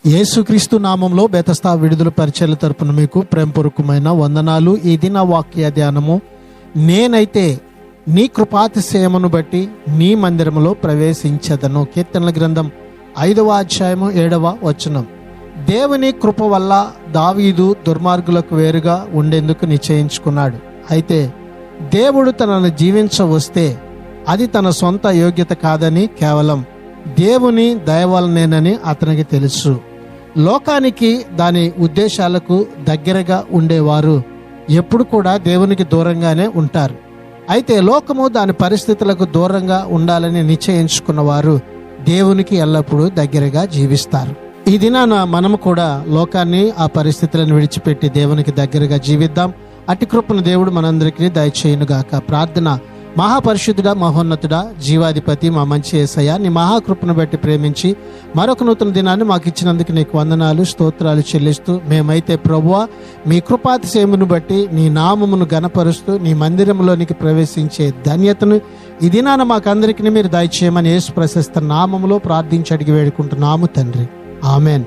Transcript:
యేసుక్రీస్తు నామంలో బెతస్తా విడుదల పరిచర్ల తరపున మీకు ప్రేమపూర్వకమైన వందనాలు. ఈ దిన వాక్య ధ్యానము, నేనైతే నీ కృపాతిశయమును బట్టి నీ మందిరములో ప్రవేశించదను. కీర్తనల గ్రంథం 5వ అధ్యాయము 7వ వచనం. దేవుని కృప వల్ల దావీదు దుర్మార్గులకు వేరుగా ఉండేందుకు నిశ్చయించుకున్నాడు. అయితే దేవుడు తనను జీవించవస్తే అది తన సొంత యోగ్యత కాదని, కేవలం దేవుని దయ వలనేనని అతనికి తెలుసు. లోకానికి దాని ఉద్దేశాలకు దగ్గరగా ఉండేవారు ఎప్పుడు కూడా దేవునికి దూరంగానే ఉంటారు. అయితే లోకము దాని పరిస్థితులకు దూరంగా ఉండాలని నిశ్చయించుకున్న వారు దేవునికి ఎల్లప్పుడూ దగ్గరగా జీవిస్తారు. ఈ దినాన మనము కూడా లోకాన్ని, ఆ పరిస్థితులను విడిచిపెట్టి దేవునికి దగ్గరగా జీవిద్దాం. అట్టి కృపను దేవుడు మనందరికీ దయచేయునుగాక. ప్రార్థన. మహాపరిశుద్ధుడా, మహోన్నతుడా, జీవాధిపతి, మా మంచి యేసయ్య, నీ మహాకృపను బట్టి ప్రేమించి మరొక నూతన దినాన్ని మాకు ఇచ్చినందుకు నీకు వందనాలు, స్తోత్రాలు చెల్లిస్తూ, మేమైతే ప్రభువా మీ కృపాతిశయమును బట్టి నీ నామమును గణపరుస్తూ నీ మందిరంలోనికి ప్రవేశించే ధన్యతను ఈ దినాన మాకందరికీ మీరు దయచేయమని యేసు ప్రశస్త నామములో ప్రార్థించి అడిగి వేడుకుంటున్నాము తండ్రి. ఆమెన్.